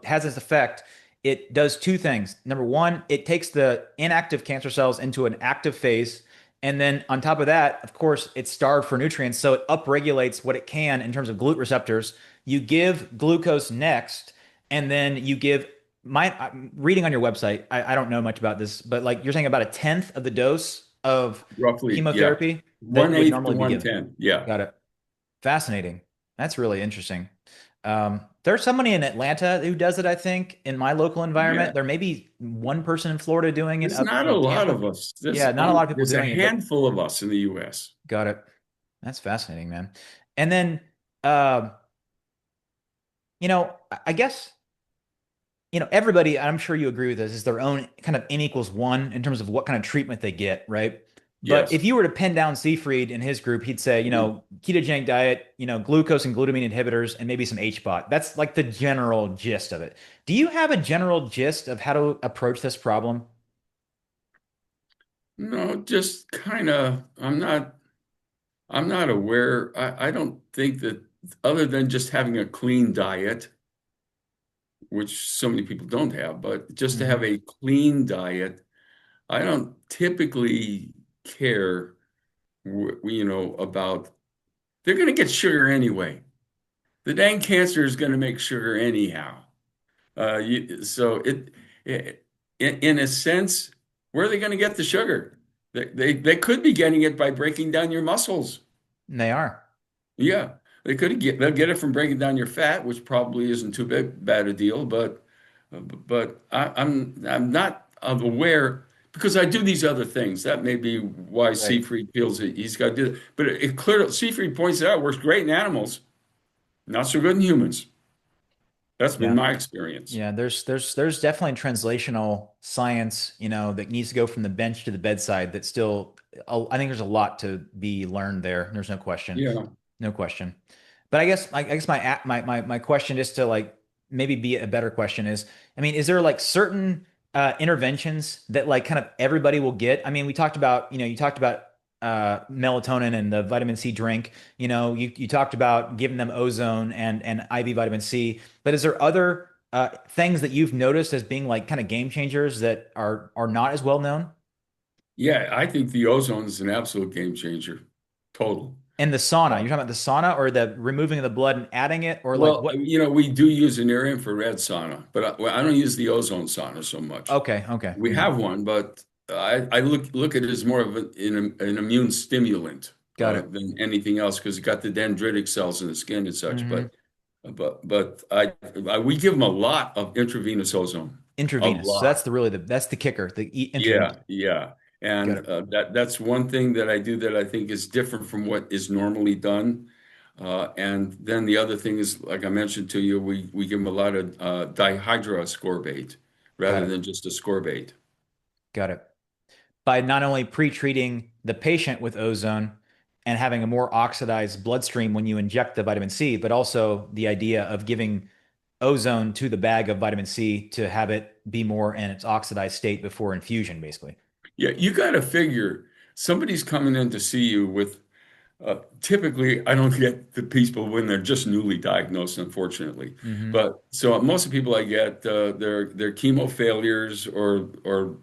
has this effect, it does two things. Number one, it takes the inactive cancer cells into an active phase. And then on top of that, of course, it's starved for nutrients. So it upregulates what it can in terms of GLUT receptors. You give glucose next, and then you give I'm reading on your website. I don't know much about this, but like you're saying about a tenth of the dose of Roughly, yeah, chemotherapy that one would eighth to normally be one given. tenth. Yeah, Got it. Fascinating. That's really interesting. There's somebody in Atlanta who does it, I think, in my local yeah. environment. There may be one person in Florida doing it There's up not a in lot Tampa. of us. Yeah, not a lot of people There's a doing it, but handful of us in the U.S. got it. That's fascinating, man. And then, uh, I guess everybody, I'm sure you agree with this, is their own kind of N equals one in terms of what kind of treatment they get, right? But Yes. if you were to pin down Seafried in his group, he'd say, Mhm. ketogenic diet, glucose and glutamine inhibitors, and maybe some HBOT. That's like the general gist of it. Do you have a general gist of how to approach this problem? No, just kind of. I'm not aware. I don't think that other than just having a clean diet, which so many people don't have, but just to have Hmm. a clean diet, I don't typically care, about. They're going to get sugar anyway. The dang cancer is going to make sugar anyhow. So it in a sense, where are they going to get the sugar? They could be getting it by breaking down your muscles. They are. Yeah, they'll get it from breaking down your fat, which probably isn't too bad a deal. But I'm not aware because I do these other things. That may be why Right. Seafried feels that he's got to do it. But it clearly Seafried points it out, works great in animals, not so good in humans. That's been Yeah. my experience. Yeah, there's definitely translational science, that needs to go from the bench to the bedside that still I think there's a lot to be learned there. There's no question. Yeah. No question. But I guess my question just to like maybe be a better question is, I mean, is there like certain interventions that like kind of everybody will get? I mean, we talked about, you talked about melatonin and the vitamin C drink. You talked about giving them ozone and IV vitamin C. But is there other things that you've noticed as being like kind of game changers that are not as well known? Yeah, I think the ozone is an absolute game changer. Total. And the sauna, Uh, you're talking about the sauna or the removing of the blood and adding it, or like well, what? we do use an near infrared sauna, but well, I don't use the ozone sauna so much. Okay, okay. We Mhm. have one, but I look at it as more of an immune stimulant Got it. than anything else because it's got the dendritic cells in the skin and such. Hmm. But we give them a lot of intravenous ozone, a Intravenous. So that's lot. that's the kicker, the intravenous. Yeah, yeah. Got And it. that's one thing that I do that I think is different from what is normally done. And then the other thing is, like I mentioned to you, we give them a lot of dihydroascorbate Got rather it. than just ascorbate. Got it. By not only pre-treating the patient with ozone and having a more oxidized bloodstream when you inject the vitamin C, but also the idea of giving ozone to the bag of vitamin C to have it be more in its oxidized state before infusion, basically. Yeah, you got to figure somebody's coming in to see you with typically, I don't get the people when they're just newly diagnosed, unfortunately. Hmm. But so most of the people I get, they're chemo failures or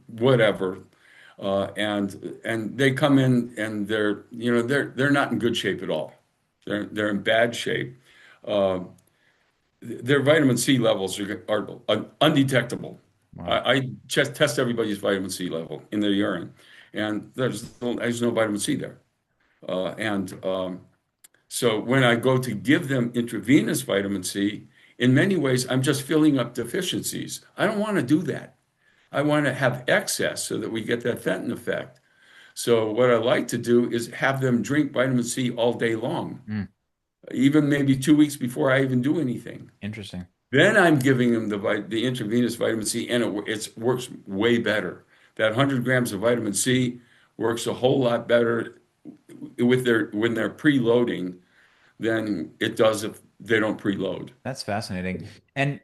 whatever, and they come in and they're not in good shape at all. They're in bad shape. uh, their vitamin C levels are undetectable. Wow. I just test everybody's vitamin C level in their urine, and there's no vitamin C there. And So when I go to give them intravenous vitamin C, in many ways, I'm just filling up deficiencies. I don't want to do that. I want to have excess so that we get that Fenton effect. So what I like to do is have them drink vitamin C all day long, Mm, even maybe 2 weeks before I even do anything. interesting. Then I'm giving them the intravenous vitamin C, and it works way better. That 100 grams of vitamin C works a whole lot better with their when they're preloading than it does if they don't preload. That's fascinating. And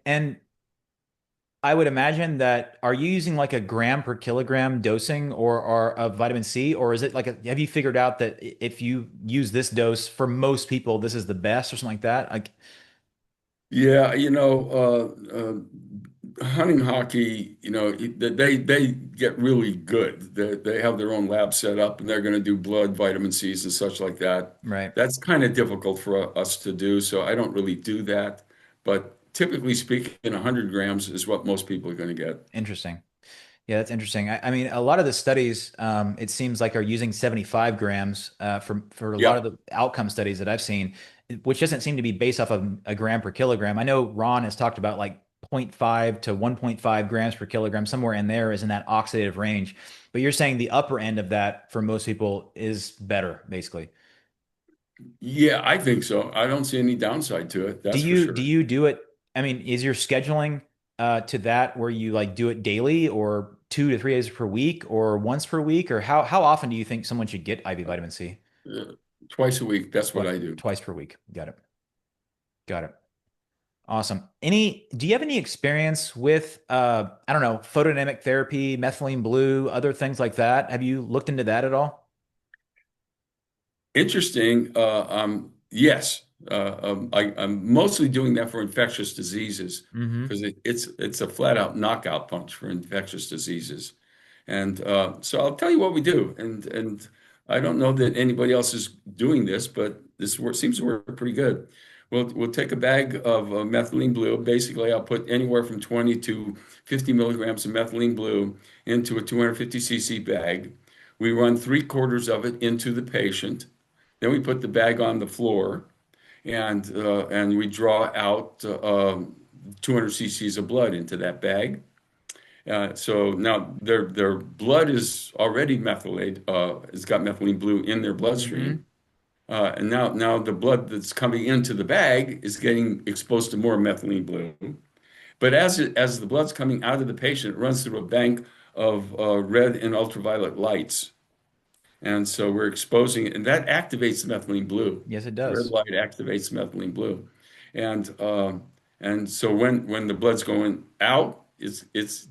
I would imagine that are you using like a gram per kilogram dosing or of vitamin C, or is it like have you figured out that if you use this dose for most people, this is the best or something like that? Like, Yeah, hunting hockey, they get really good. They have their own lab set up, and they're going to do blood vitamin C's and such like that. right. That's kind of difficult for us to do, so I don't really do that. But typically speaking, 100 grams is what most people are going to get. Interesting. Yeah, that's interesting. I mean, a lot of the studies, it seems like are using 75 grams for a lot of Yep. the outcome studies that I've seen, which doesn't seem to be based off of a gram per kilogram. I know Ron has talked about like zero point 0.5 to 1.5 grams per kilogram, somewhere in there is in that oxidative range. But you're saying the upper end of that for most people is better, basically. Yeah, I think so. I don't see any downside to it. Do That's for you do sure. you do it? I mean, is your scheduling to that where you like do it daily or 2 to 3 days per week or once per week, or how often do you think someone should get IV vitamin C? Uh, Twice a week, that's what Twice I do. twice per week. Got it. Got it. Awesome. Do you have any experience with I don't know, photodynamic therapy, methylene blue, other things like that? Have you looked into that at all? Interesting. Yes, I'm mostly doing that for infectious diseases Hmm. because it's a flat out knockout punch for infectious diseases. And so I'll tell you what we do. And I don't know that anybody else is doing this, but seems to work pretty good. We'll take a bag of methylene blue. Basically, I'll put anywhere from 20 to 50 milligrams of methylene blue into a 250 cc bag. We run 3/4 of it into the patient. Then we put the bag on the floor and we draw out 200 cc's of blood into that bag. So now their blood is already methylated. It's got methylene blue in their Hmm. bloodstream. And now the blood that's coming into the bag is getting exposed to more methylene blue. But as the blood's coming out of the patient, it runs through a bank of red and ultraviolet lights. And so we're exposing it, and that activates the methylene blue. Yes, it The red does. light activates methylene blue, and and so when the blood's going out, it's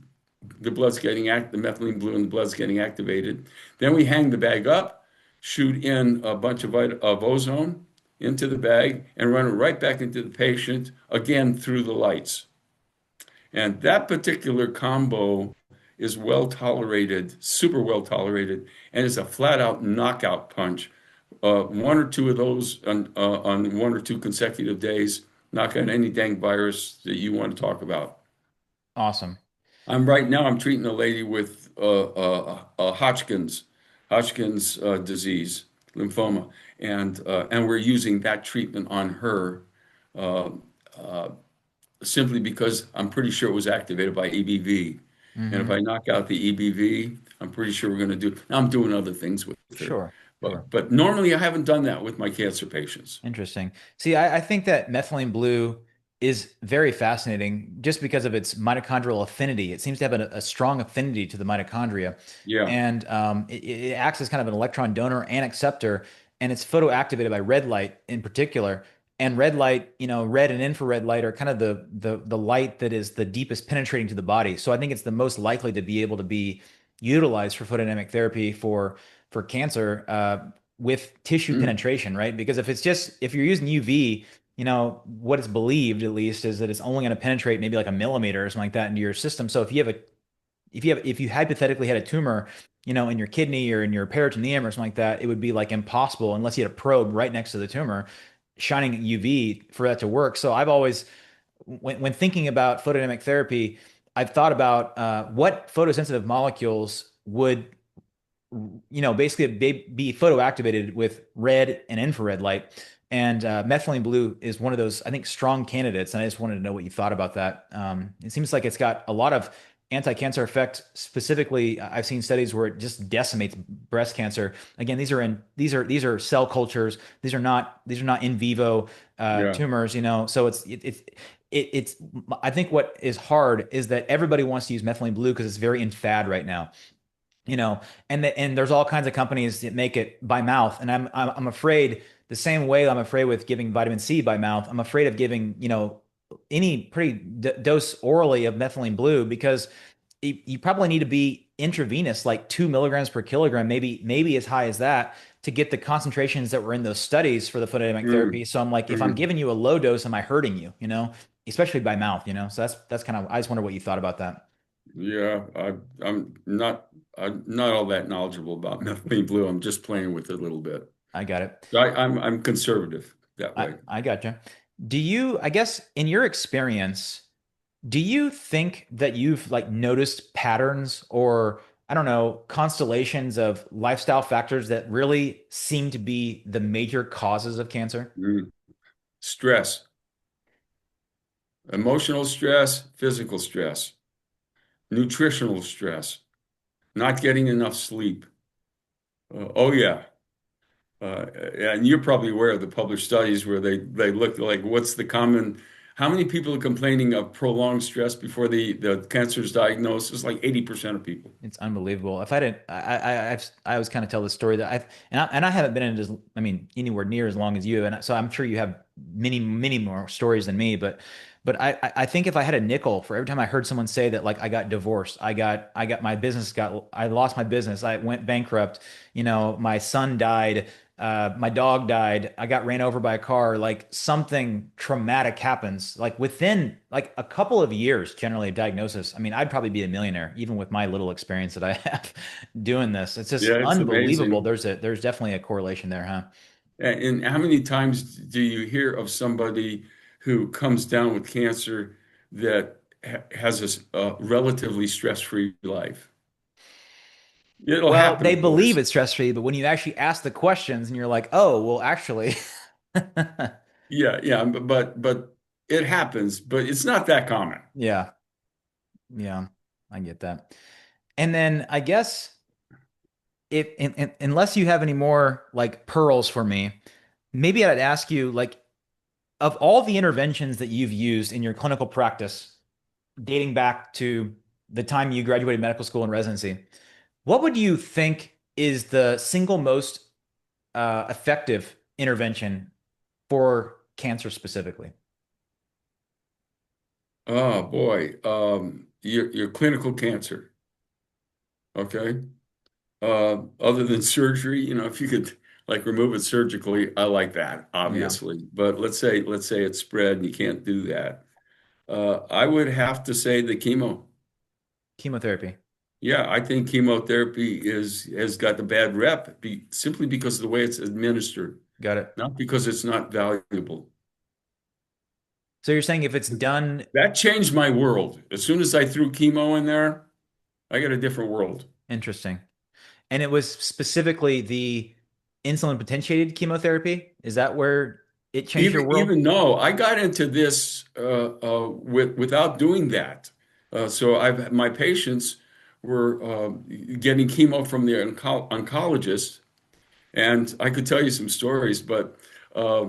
the blood's getting the methylene blue and the blood's getting activated. Then we hang the bag up, shoot in a bunch of ozone into the bag, and run it right back into the patient again through the lights. And that particular combo is well tolerated, super well tolerated, and is a flat out knockout punch. One or two of those on 1 or 2 consecutive days knock out any dang virus that you want to talk about. Awesome. I'm treating a lady with Hodgkin's disease, lymphoma, and we're using that treatment on her. Uh, uh, Simply because I'm pretty sure it was activated by EBV. And if Hmm. I knock out the EBV, I'm pretty sure we're going to do. I'm doing other things with her, Sure. Sure. but normally I haven't done that with my cancer patients. Interesting. See, I think that methylene blue is very fascinating just because of its mitochondrial affinity. It seems to have a strong affinity to the mitochondria, Yeah. and it acts as kind of an electron donor and acceptor, and it's photoactivated by red light in particular. And red light, red and infrared light are kind of the light that is the deepest penetrating to the body. So I think it's the most likely to be able to be utilized for photodynamic therapy for cancer. With tissue Mm. penetration, right? Because if you're using UV, what is believed at least is that it's only going to penetrate maybe like a millimeter or something like that into your system. So if you hypothetically had a tumor, in your kidney or in your peritoneum or something like that, it would be like impossible unless you had a probe right next to the tumor shining UV for that to work. So I've always, when thinking about photodynamic therapy, I've thought about what photosensitive molecules would, basically be photoactivated with red and infrared light. And methylene blue is one of those, I think, strong candidates. And I just wanted to know what you thought about that. It seems like it's got a lot of anti-cancer effect. Specifically, I've seen studies where it just decimates breast cancer. Again, these are cell cultures. These are not in vivo Yeah. tumors. So it's I think what is hard is that everybody wants to use methylene blue because it's very in fad right now, and there's all kinds of companies that make it by mouth, and I'm afraid the same way I'm afraid with giving vitamin C by mouth. I'm afraid of giving any pretty dose orally of methylene blue, because you probably need to be intravenous, like 2 milligrams per kilogram, maybe as high as that, to get the concentrations that were in those studies for the photodynamic therapy. Mm, So I'm like, if I'm mm. giving you a low dose, am I hurting you? Especially by mouth. So that's kind of, I just wonder what you thought about that. Yeah, I'm not all that knowledgeable about methylene blue. I'm just playing with it a little bit. I got it. I'm conservative that I, way. I gotcha. I guess in your experience, do you think that you've like noticed patterns, or I don't know, constellations of lifestyle factors that really seem to be the major causes of cancer? Mm. Stress, emotional stress, physical stress, nutritional stress, not getting enough sleep. Oh yeah. And you're probably aware of the published studies where they looked like what's the common, how many people are complaining of prolonged stress before the cancer is diagnosed? It's like 80% of people. It's unbelievable. If I didn't, I always kind of tell the story that I haven't been in it as, I mean, anywhere near as long as you, and so I'm sure you have many, many more stories than me. But I think if I had a nickel for every time I heard someone say that, like, I got divorced, I lost my business, I went bankrupt, my son died, my dog died, I got ran over by a car, like something traumatic happens, like within like a couple of years, generally of diagnosis. I mean, I'd probably be a millionaire, even with my little experience that I have doing this. It's just Yeah, it's unbelievable. amazing. There's definitely a correlation there, huh? And how many times do you hear of somebody who comes down with cancer that has a relatively stress-free life? It'll Well, happen, they of believe course. it's stress-free, but when you actually ask the questions and you're like, oh, well, actually, Yeah, yeah, but it happens, but it's not that common. yeah, yeah, I get that. And then I guess unless you have any more like pearls for me, maybe I'd ask you, like, of all the interventions that you've used in your clinical practice, dating back to the time you graduated medical school and residency, what would you think is the single most effective intervention for cancer specifically? Oh boy, your clinical cancer, okay? Other than surgery, if you could like remove it surgically, I like that, Yeah, obviously. But let's say it's spread and you can't do that. I would have to say the chemo. chemotherapy. Yeah, I think chemotherapy has got the bad rep simply because of the way it's administered, Got it. not because it's not valuable. So you're saying if it's done, That changed my world. As soon as I threw chemo in there, I got a different world. interesting. And it was specifically the insulin potentiated chemotherapy. Is that where it changed your world? Even though I got into this without doing that, so my patients were getting chemo from their oncologist, and I could tell you some stories, but uh,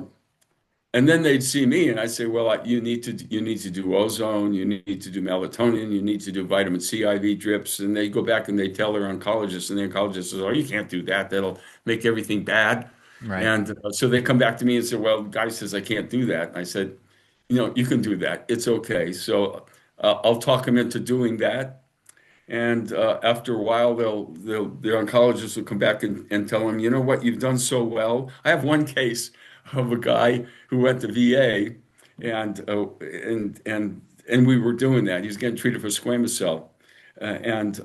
and then they'd see me, and I'd say, "Well, you need to do ozone, you need to do melatonin, you need to do vitamin C IV drips." And they go back and they tell their oncologist, and the oncologist says, "Oh, you can't do that. That'll make everything bad." Right. And so they come back to me and say, "Well, the guy says I can't do that." And I said, "You can do that. It's okay." So I'll talk him into doing that. And after a while, the oncologist will come back and tell him, "You know what? You've done so well." I have one case of a guy who went to VA, and we were doing that. He was getting treated for squamous cell, and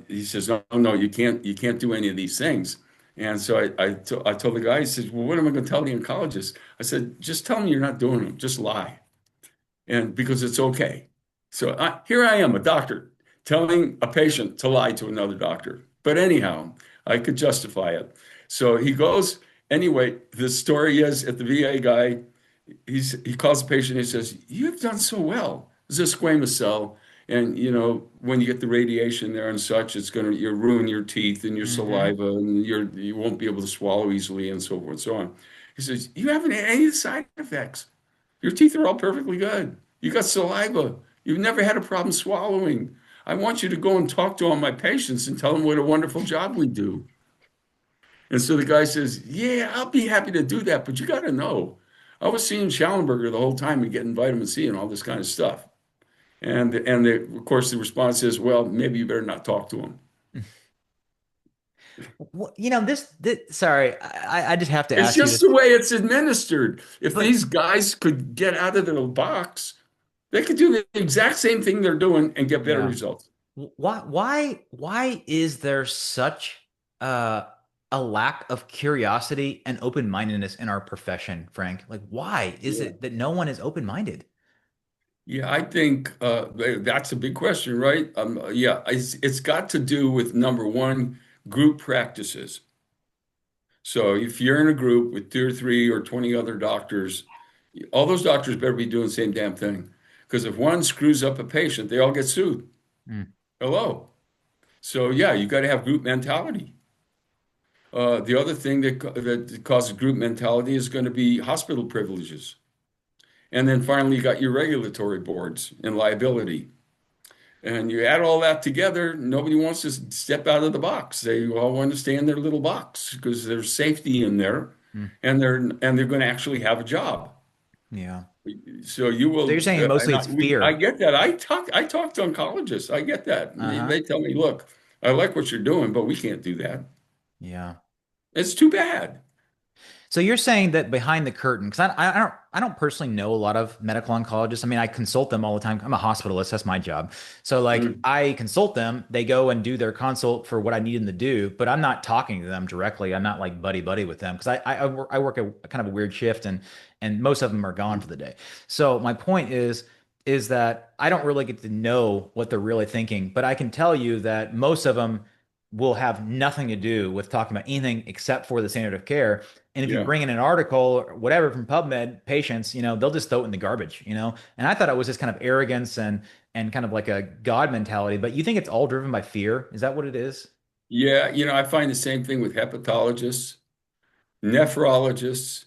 he says, "No, no, you can't do any of these things." And so I told the guy, he says, well, what am I going to tell the oncologist? I said, just tell him you're not doing it. Just lie. And because it's okay. So here I am, a doctor, telling a patient to lie to another doctor. But anyhow, I could justify it. So he goes, anyway, the story is at the VA guy, he calls the patient, he says, you've done so well. This is a squamous cell. And when you get the radiation there and such, it's going to you ruin your teeth and your Hmm. saliva, and you won't be able to swallow easily, and so forth and so on. He says, you haven't had any side effects. Your teeth are all perfectly good. You got saliva. You've never had a problem swallowing. I want you to go and talk to all my patients and tell them what a wonderful job we do. And so the guy says, yeah, I'll be happy to do that, but you got to know, I was seeing Shallenberger the whole time and getting vitamin C and all this kind of stuff. Of course, the response is, well, maybe you better not talk to him. Well, sorry, I just have to It's ask you just this, the way it's administered. If but these guys could get out of their box, they could do the exact same thing they're doing and get better yeah. results. Why is there such uh, a lack of curiosity and open-mindedness in our profession, Frank? Like, why is Yeah. it that no one is open-minded? Yeah, I think that's a big question, right? Yeah, it's got to do with number one, group practices. So if you're in a group with two or three or 20 other doctors, all those doctors better be doing the same damn thing. Because if one screws up a patient, they all get sued. Mm, Hello. So yeah, you got to have group mentality. The other thing that causes group mentality is going to be hospital privileges. And then finally, you got your regulatory boards and liability. And you add all that together, nobody wants to step out of the box. They all want to stay in their little box because there's safety in there, mm, and they're going to actually have a job. yeah. So you So you're will, saying mostly and it's I fear. get that. I talk to oncologists. I get that. And they, Uh-huh. they tell me, look, I like what you're doing, but we can't do that. Yeah. It's too bad. So you're saying that behind the curtain, because I don't personally know a lot of medical oncologists. I mean, I consult them all the time. I'm a hospitalist, that's my job. So like Mm, I consult them, they go and do their consult for what I need them to do, but I'm not talking to them directly. I'm not like buddy buddy with them because I work a kind of a weird shift and most of them are gone for the day. So my point is that I don't really get to know what they're really thinking, but I can tell you that most of them will have nothing to do with talking about anything except for the standard of care. And if you yeah. bring in an article or whatever from PubMed, patients, they'll just throw it in the garbage. And I thought it was just kind of arrogance and kind of like a God mentality. But you think it's all driven by fear? Is that what it is? Yeah. I find the same thing with hepatologists, nephrologists.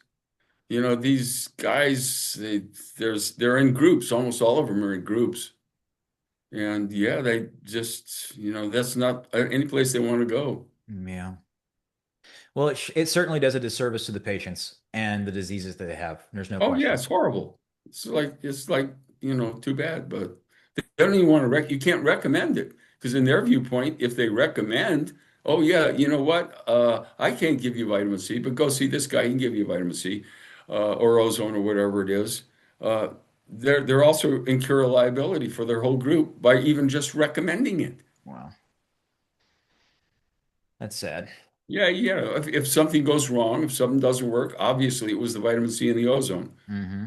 These guys, they're in groups. Almost all of them are in groups. And yeah, they just, that's not any place they want to go. Yeah. Well, it certainly does a disservice to the patients and the diseases that they have. There's no Oh yeah, question. it's horrible. It's like, too bad, but they don't even want to you can't recommend it because in their viewpoint, if they recommend, oh yeah, you know what? I can't give you vitamin C, but go see this guy, he can give you vitamin C, or ozone or whatever it is. Uh, they're also incur a liability for their whole group by even just recommending it. Wow. That's sad. Yeah, yeah. If something goes wrong, if something doesn't work, obviously it was the vitamin C and the ozone. Hmm.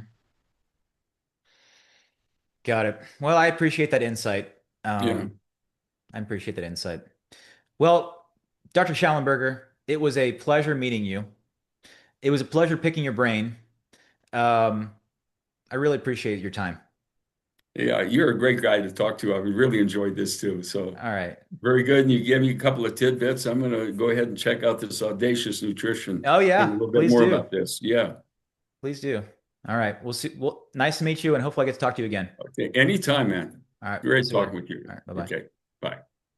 Got it. Well, I appreciate that insight. Yeah. I appreciate that insight. Well, Dr. Schallenberger, it was a pleasure meeting you. It was a pleasure picking your brain. Um, I really appreciate your time. Yeah, you're a great guy to talk to. I really enjoyed this too. So All right. very good. And you gave me a couple of tidbits. I'm going to go ahead and check out this audacious nutrition, Oh learn a yeah, little bit please more do. about this. Yeah. Please do. All right. We'll see. Well, nice to meet you, and hopefully I get to talk to you again. Okay. Anytime, man. All right. We'll Great see you talking later. with you. All right. Bye bye. Okay. Bye.